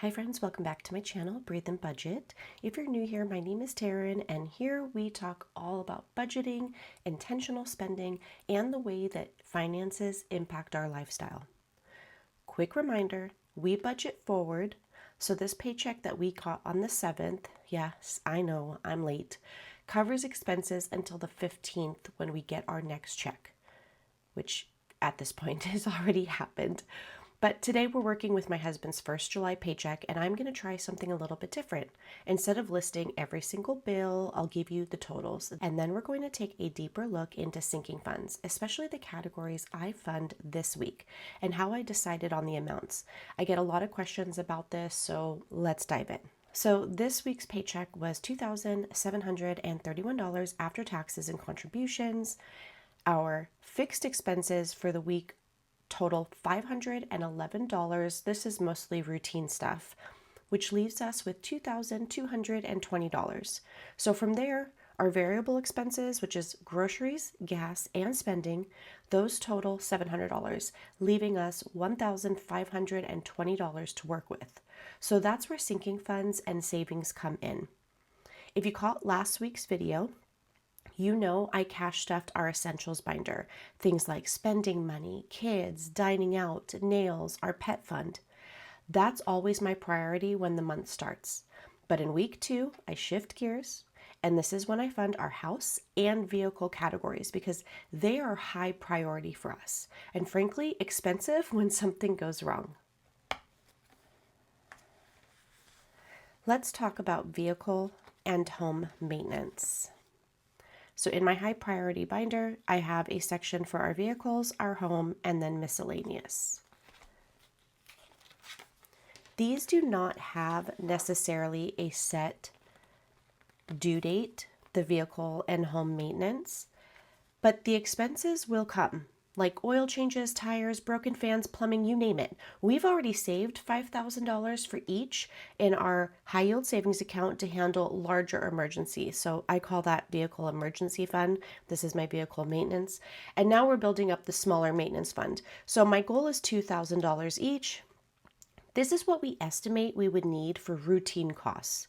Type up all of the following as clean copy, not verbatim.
Hi friends, welcome back to my channel, Breathe and Budget. If you're new here, my name is Taryn, and here we talk all about budgeting, intentional spending, and the way that finances impact our lifestyle. Quick reminder, we budget forward, so this paycheck that we got on the 7th, yes, I know, I'm late, covers expenses until the 15th when we get our next check, which at this point has already happened. But today we're working with my husband's first July paycheck, and I'm going to try something a little bit different. Instead of listing every single bill, I'll give you the totals, and then we're going to take a deeper look into sinking funds, especially the categories I fund this week, and how I decided on the amounts. I get a lot of questions about this, so let's dive in. So this week's paycheck was $2,731 after taxes and contributions. Our fixed expenses for the week total $511. This is mostly routine stuff, which leaves us with $2,220. So from there, our variable expenses, which is groceries, gas, and spending, those total $700, leaving us $1,520 to work with. So that's where sinking funds and savings come in. If you caught last week's video, you know I cash stuffed our essentials binder, things like spending money, kids, dining out, nails, our pet fund. That's always my priority when the month starts. But in week 2, I shift gears, and this is when I fund our house and vehicle categories because they are high priority for us, and frankly, expensive when something goes wrong. Let's talk about vehicle and home maintenance. So in my high priority binder, I have a section for our vehicles, our home, and then miscellaneous. These do not have necessarily a set due date, the vehicle and home maintenance, but the expenses will come, like oil changes, tires, broken fans, plumbing, you name it. We've already saved $5,000 for each in our high yield savings account to handle larger emergencies. So I call that vehicle emergency fund. This is my vehicle maintenance. And now we're building up the smaller maintenance fund. So my goal is $2,000 each. This is what we estimate we would need for routine costs.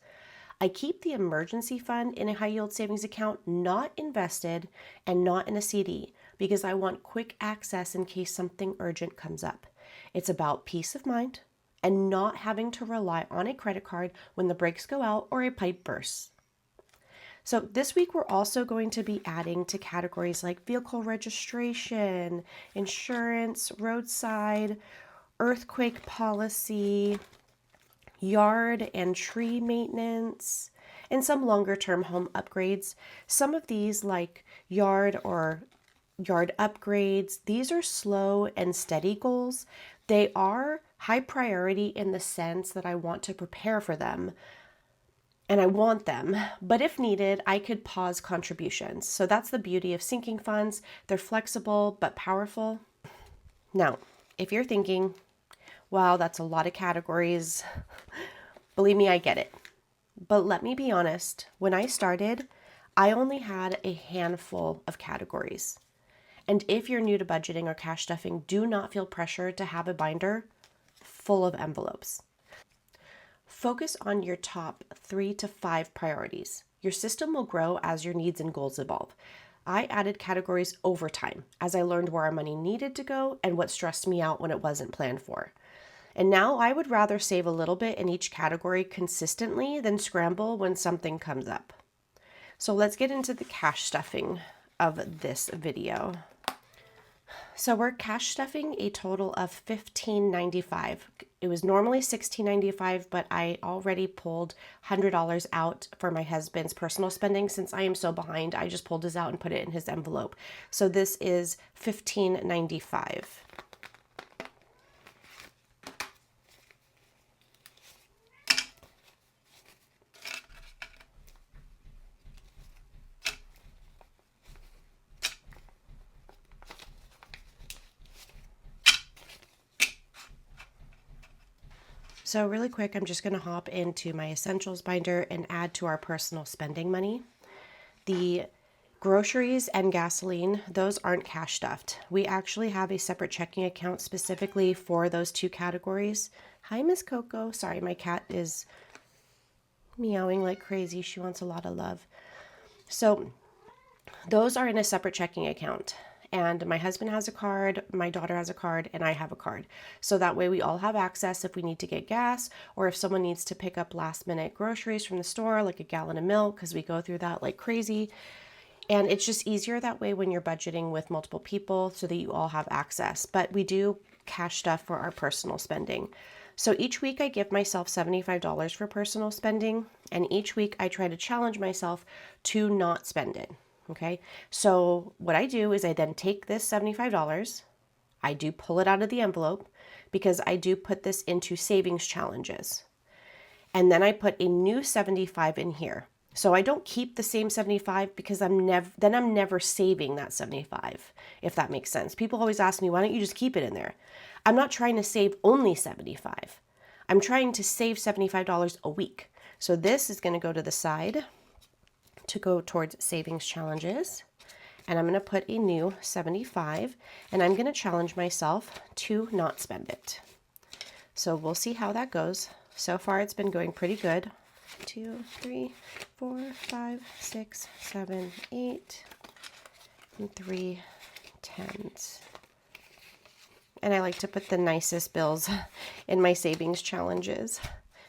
I keep the emergency fund in a high yield savings account, not invested and not in a CD, because I want quick access in case something urgent comes up. It's about peace of mind and not having to rely on a credit card when the brakes go out or a pipe bursts. So this week we're also going to be adding to categories like vehicle registration, insurance, roadside, earthquake policy, yard and tree maintenance, and some longer term home upgrades. Some of these, like yard upgrades, these are slow and steady goals. They are high priority in the sense that I want to prepare for them and I want them, but if needed, I could pause contributions. So that's the beauty of sinking funds. They're flexible but powerful. Now, if you're thinking, wow, that's a lot of categories, believe me, I get it. But let me be honest, when I started, I only had a handful of categories. And if you're new to budgeting or cash stuffing, do not feel pressure to have a binder full of envelopes. Focus on your top 3 to 5 priorities. Your system will grow as your needs and goals evolve. I added categories over time as I learned where our money needed to go and what stressed me out when it wasn't planned for. And now I would rather save a little bit in each category consistently than scramble when something comes up. So let's get into the cash stuffing of this video. So we're cash stuffing a total of $15.95. It was normally $16.95, but I already pulled $100 out for my husband's personal spending. Since I am so behind, I just pulled his out and put it in his envelope. So this is $15.95. So really quick, I'm just going to hop into my essentials binder and add to our personal spending money. The groceries and gasoline, those aren't cash stuffed. We actually have a separate checking account specifically for those two categories. Hi, Miss Coco. Sorry, my cat is meowing like crazy. She wants a lot of love. So those are in a separate checking account. And my husband has a card, my daughter has a card, and I have a card. So that way we all have access if we need to get gas, or if someone needs to pick up last minute groceries from the store, like a gallon of milk, because we go through that like crazy. And it's just easier that way when you're budgeting with multiple people so that you all have access. But we do cash stuff for our personal spending. So each week I give myself $75 for personal spending, and each week I try to challenge myself to not spend it. Okay, so what I do is I then take this $75, I do pull it out of the envelope because I do put this into savings challenges. And then I put a new 75 in here. So I don't keep the same 75 because I'm never saving that 75, if that makes sense. People always ask me, why don't you just keep it in there? I'm not trying to save only 75. I'm trying to save $75 a week. So this is going to go to the side to go towards savings challenges. And I'm going to put a new 75, and I'm going to challenge myself to not spend it. So we'll see how that goes. So far it's been going pretty good. 2, 3, 4, 5, 6, 7, 8, and 3 10s. And I like to put the nicest bills in my savings challenges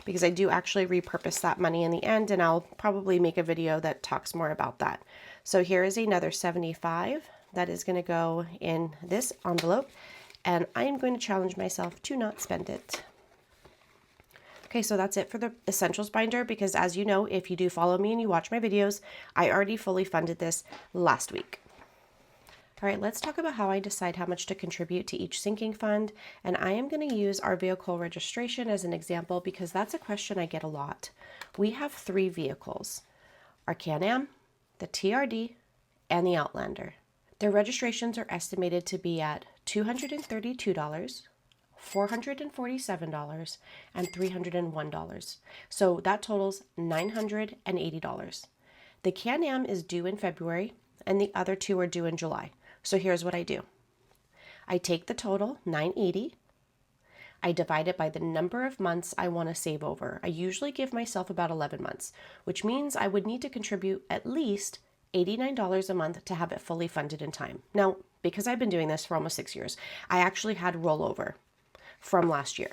because I do actually repurpose that money in the end, and I'll probably make a video that talks more about that. So here is another 75 that is going to go in this envelope, and I am going to challenge myself to not spend it. Okay, so that's it for the essentials binder, because as you know, if you do follow me and you watch my videos, I already fully funded this last week. All right, let's talk about how I decide how much to contribute to each sinking fund. And I am going to use our vehicle registration as an example because that's a question I get a lot. We have 3 vehicles, our Can-Am, the TRD, and the Outlander. Their registrations are estimated to be at $232, $447, and $301. So that totals $980. The Can-Am is due in February, and the other 2 are due in July. So here's what I do. I take the total, $980. I divide it by the number of months I want to save over. I usually give myself about 11 months, which means I would need to contribute at least $89 a month to have it fully funded in time. Now, because I've been doing this for almost 6 years, I actually had rollover from last year.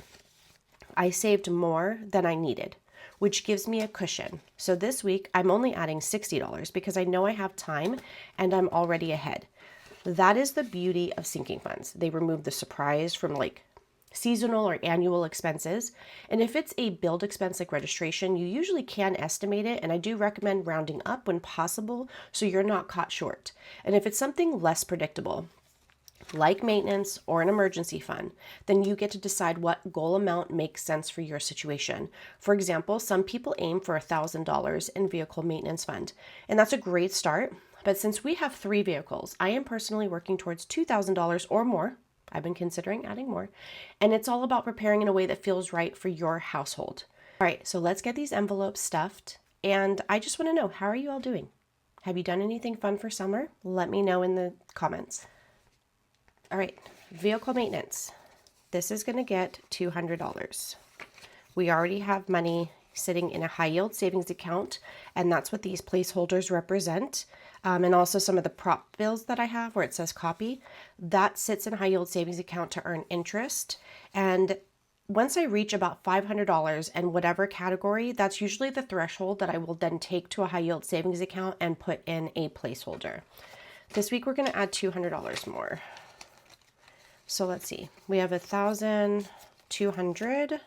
I saved more than I needed, which gives me a cushion. So this week, I'm only adding $60 because I know I have time and I'm already ahead. That is the beauty of sinking funds. They remove the surprise from like seasonal or annual expenses. And if it's a billed expense like registration, you usually can estimate it. And I do recommend rounding up when possible so you're not caught short. And if it's something less predictable, like maintenance or an emergency fund, then you get to decide what goal amount makes sense for your situation. For example, some people aim for $1,000 in vehicle maintenance fund, and that's a great start. But since we have 3 vehicles, I am personally working towards $2,000 or more. I've been considering adding more, and it's all about preparing in a way that feels right for your household. All right, so let's get these envelopes stuffed, and I just want to know, how are you all doing? Have you done anything fun for summer? Let me know in the comments. All right, vehicle maintenance. This is going to get $200. We already have money sitting in a high yield savings account, and that's what these placeholders represent. And also some of the prop bills that I have where it says copy, that sits in a high yield savings account to earn interest. And once I reach about $500 in whatever category, that's usually the threshold that I will then take to a high yield savings account and put in a placeholder. This week, we're going to add $200 more. So let's see, we have 1,200,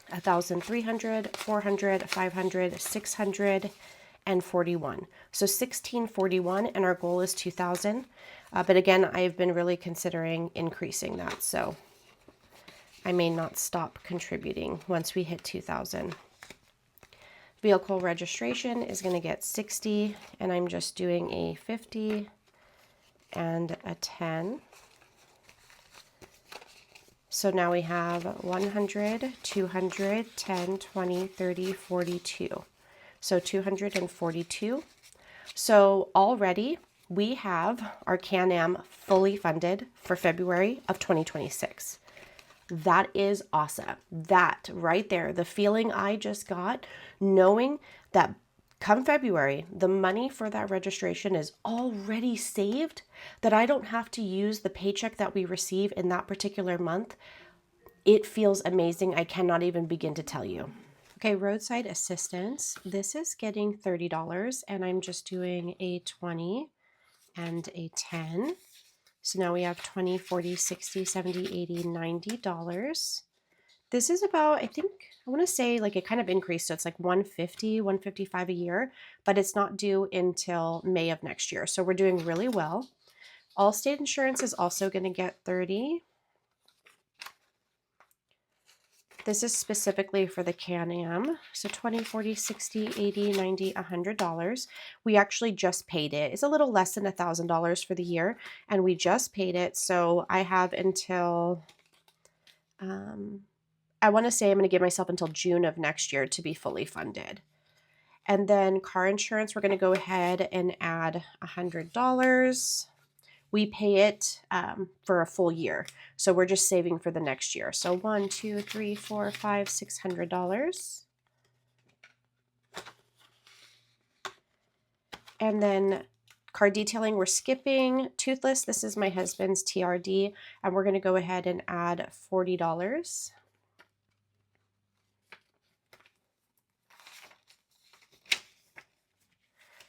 1,300, 400, 500, 600, and 41. So 1,641, and our goal is 2,000. But again, I've been really considering increasing that. So I may not stop contributing once we hit 2,000. Vehicle registration is going to get 60, and I'm just doing a 50 and a 10. So now we have 100, 200, 10, 20, 30, 42. So 242. So already we have our Can-Am fully funded for February of 2026. That is awesome. That right there, the feeling I just got, knowing that come February, the money for that registration is already saved, that I don't have to use the paycheck that we receive in that particular month. It feels amazing. I cannot even begin to tell you. Okay, roadside assistance. This is getting $30, and I'm just doing a 20 and a 10. So now we have 20, 40, 60, 70, 80, $90. This is about, I think, I want to say like it kind of increased. So it's like 150, 155 a year, but it's not due until May of next year. So we're doing really well. Allstate insurance is also going to get 30. This is specifically for the Can-Am. So 20, 40, 60, 80, 90, $100. We actually just paid it. It's a little less than $1,000 for the year, and we just paid it. So I have until, I want to say I'm going to give myself until June of next year to be fully funded. And then car insurance, we're going to go ahead and add $100. We pay it for a full year. So we're just saving for the next year. So $1, $2, $3, $4, $5, $600. And then car detailing, we're skipping. Toothless, this is my husband's TRD, and we're going to go ahead and add $40.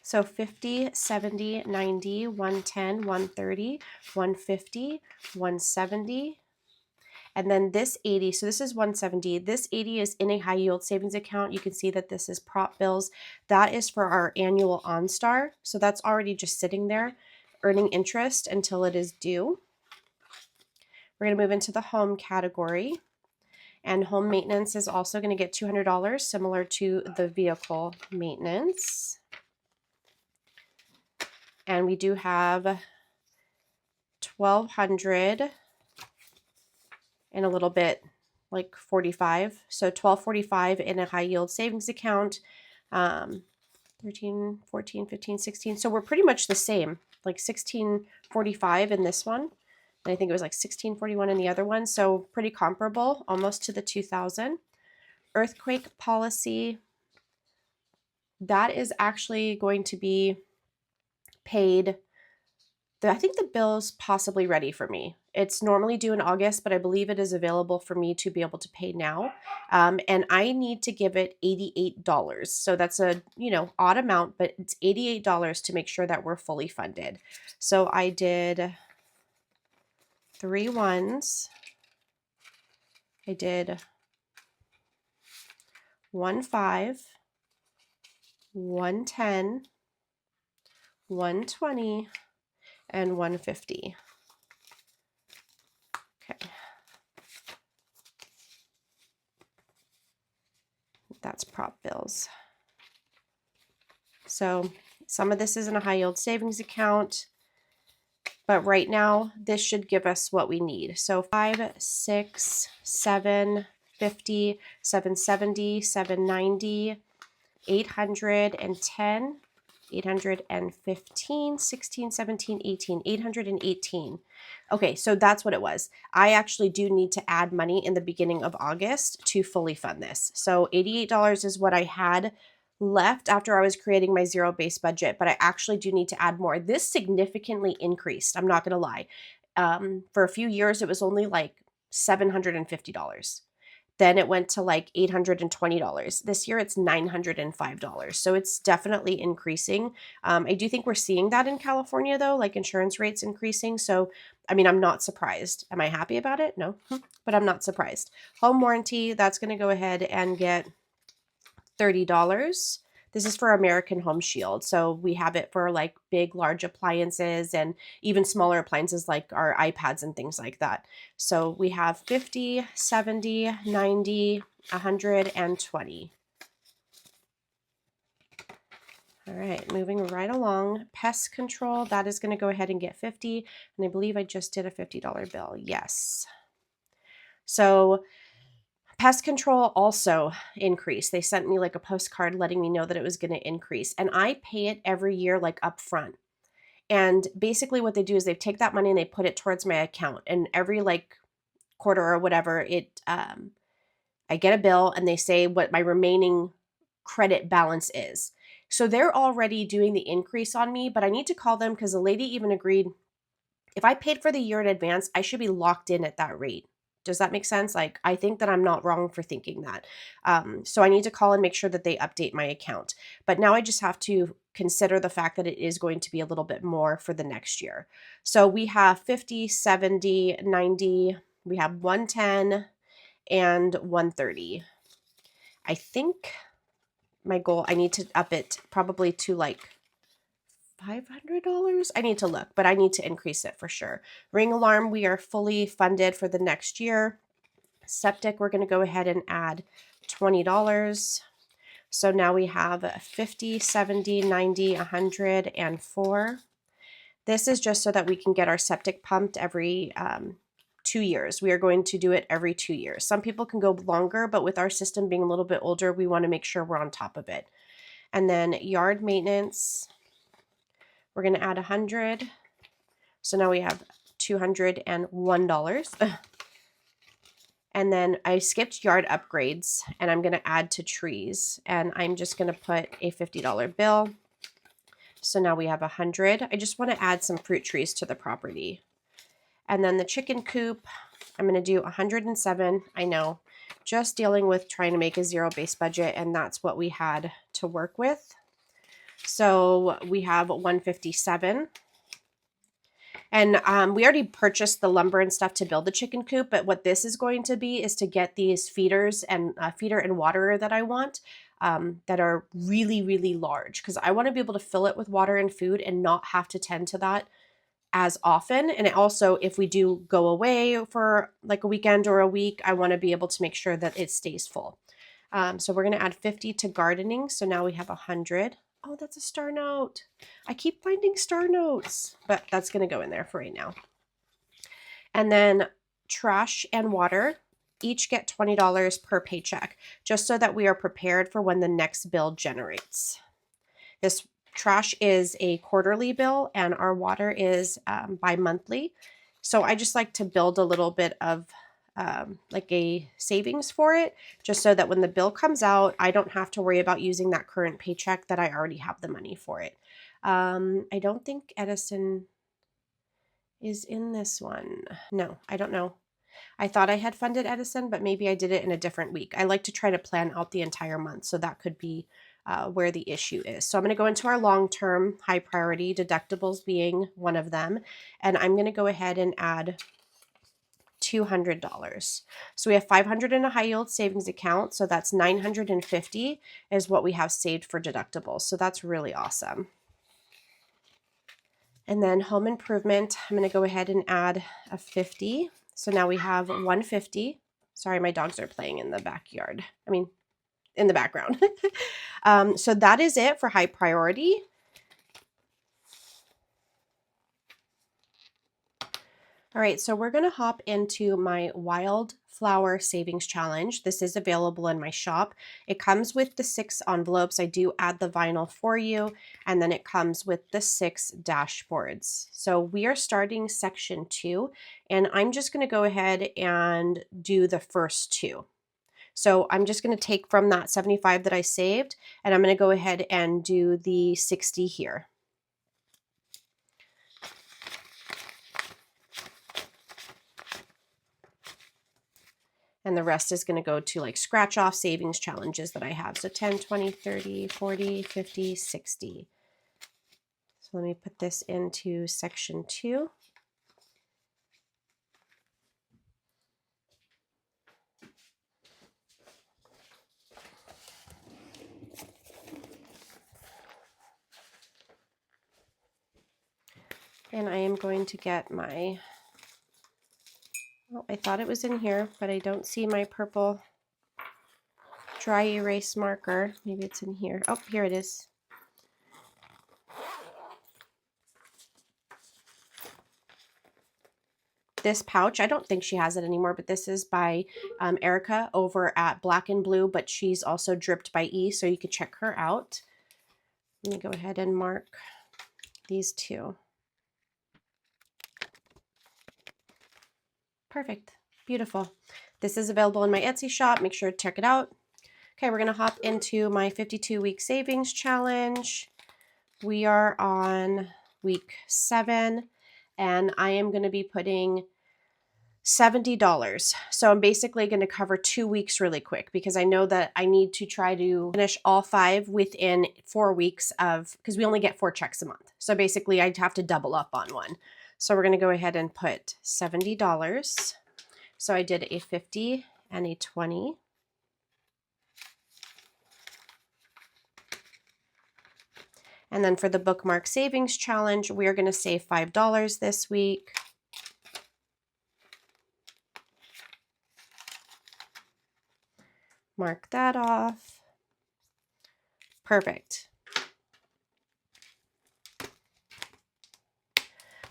So 50, 70, 90, 110, 130, 150, 170. And then this 80, so this is 170. This 80 is in a high yield savings account. You can see that this is prop bills. That is for our annual OnStar. So that's already just sitting there earning interest until it is due. We're going to move into the home category. And home maintenance is also going to get $200, similar to the vehicle maintenance. And we do have 1,200 and a little bit, like 45. So 1,245 in a high yield savings account, 13, 14, 15, 16. So we're pretty much the same, like 1,645 in this one. And I think it was like 1,641 in the other one. So pretty comparable, almost to the 2,000. Earthquake policy, that is actually going to be paid. I think the bill's possibly ready for me. It's normally due in August, but I believe it is available for me to be able to pay now. And I need to give it $88. So that's a, odd amount, but it's $88 to make sure that we're fully funded. So I did 3 ones. I did 1 5, 110, 120, and 150. Okay. That's prop bills. So some of this is in a high yield savings account, but right now this should give us what we need. So 5, 6, 7, 50, 770, 790, 810, 815, 16, 17, 18, 818. Okay, so that's what it was. I actually do need to add money in the beginning of August to fully fund this. So $88 is what I had left after I was creating my zero-based budget, but I actually do need to add more. This significantly increased, I'm not gonna lie. For a few years, it was only like $750. Then it went to like $820. This year it's $905. So it's definitely increasing. I do think we're seeing that in California though, like insurance rates increasing. So, I mean, I'm not surprised. Am I happy about it? No, but I'm not surprised. Home warranty, that's going to go ahead and get $30. This is for American Home Shield. So we have it for like big, large appliances and even smaller appliances like our iPads and things like that. So we have 50, 70, 90, 120. All right, moving right along. Pest control, that is going to go ahead and get 50. And I believe I just did a $50 bill. Yes. So pest control also increased. They sent me like a postcard letting me know that it was going to increase. And I pay it every year like upfront. And basically what they do is they take that money and they put it towards my account. And every like quarter or whatever, I get a bill and they say what my remaining credit balance is. So they're already doing the increase on me, but I need to call them because the lady even agreed if I paid for the year in advance, I should be locked in at that rate. Does that make sense? Like, I think that I'm not wrong for thinking that. So I need to call and make sure that they update my account. But now I just have to consider the fact that it is going to be a little bit more for the next year. So we have 50, 70, 90, we have 110 and 130. I think my goal, I need to up it probably to like $500. I need to look, but I need to increase it for sure. Ring alarm, we are fully funded for the next year. Septic, we're going to go ahead and add $20. So now we have 50, 70, 90, 100, and 4. This is just so that we can get our septic pumped every 2 years. We are going to do it every 2 years. Some people can go longer, but with our system being a little bit older, we want to make sure we're on top of it. And then yard maintenance, we're going to add 100. So now we have $201. And then I skipped yard upgrades and I'm going to add to trees. And I'm just going to put a $50 bill. So now we have 100. I just want to add some fruit trees to the property. And then the chicken coop, I'm going to do 107. I know, just dealing with trying to make a zero-based budget, and that's what we had to work with. So we have 157. And we already purchased the lumber and stuff to build the chicken coop, but what this is going to be is to get these feeders and feeder and waterer that I want that are really, really large, because I want to be able to fill it with water and food and not have to tend to that as often. And also, if we do go away for like a weekend or a week, I want to be able to make sure that it stays full. So we're going to add 50 to gardening. So now we have 100. Oh, that's a star note. I keep finding star notes, but that's going to go in there for right now. And then trash and water each get $20 per paycheck, just so that we are prepared for when the next bill generates. This trash is a quarterly bill and our water is bi-monthly. So I just like to build a little bit of like a savings for it, just so that when the bill comes out, I don't have to worry about using that current paycheck, that I already have the money for it. I don't think Edison is in this one. No, I don't know. I thought I had funded Edison, but maybe I did it in a different week. I like to try to plan out the entire month, so that could be where the issue is. So I'm going to go into our long-term high priority, deductibles being one of them, and I'm going to go ahead and add $200. So we have 500 in a high yield savings account, so that's 950 is what we have saved for deductibles. So that's really awesome. And then home improvement, I'm going to go ahead and add a 50. So now we have 150. Sorry, my dogs are playing in the backyard. I mean, in the background. So that is it for high priority. All right, so we're going to hop into my wildflower savings challenge. This is available in my shop. It comes with the 6 envelopes. I do add the vinyl for you, and then it comes with the 6 dashboards. So we are starting section 2, and I'm just going to go ahead and do the first 2. So I'm just going to take from that 75 that I saved, and I'm going to go ahead and do the 60 here. And the rest is going to go to like scratch off savings challenges that I have. So 10, 20, 30, 40, 50, 60. So let me put this into section 2. And I am going to get my, oh, I thought it was in here, but I don't see my purple dry erase marker. Maybe it's in here. Oh, here it is. This pouch, I don't think she has it anymore, but this is by Erica over at Black and Blue, but she's also dripped by E, so you could check her out. Let me go ahead and mark these 2. Perfect. Beautiful. This is available in my Etsy shop. Make sure to check it out. Okay, we're going to hop into my 52-week savings challenge. We are on week 7, and I am going to be putting $70. So I'm basically going to cover 2 weeks really quick because I know that I need to try to finish all 5 within 4 weeks because we only get 4 checks a month. So basically I'd have to double up on one. So we're going to go ahead and put $70. So I did a 50 and a 20. And then for the bookmark savings challenge, we are going to save $5 this week. Mark that off. Perfect.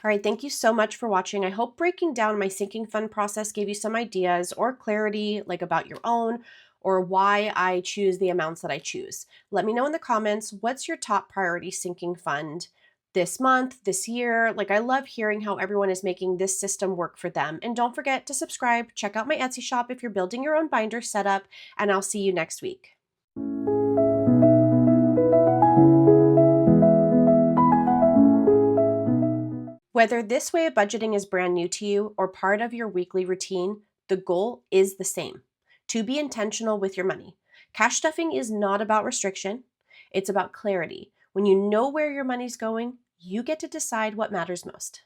All right, thank you so much for watching. I hope breaking down my sinking fund process gave you some ideas or clarity like about your own or why I choose the amounts that I choose. Let me know in the comments, what's your top priority sinking fund this month, this year? Like, I love hearing how everyone is making this system work for them. And don't forget to subscribe, check out my Etsy shop if you're building your own binder setup, and I'll see you next week. Whether this way of budgeting is brand new to you or part of your weekly routine, the goal is the same: to be intentional with your money. Cash stuffing is not about restriction, it's about clarity. When you know where your money's going, you get to decide what matters most.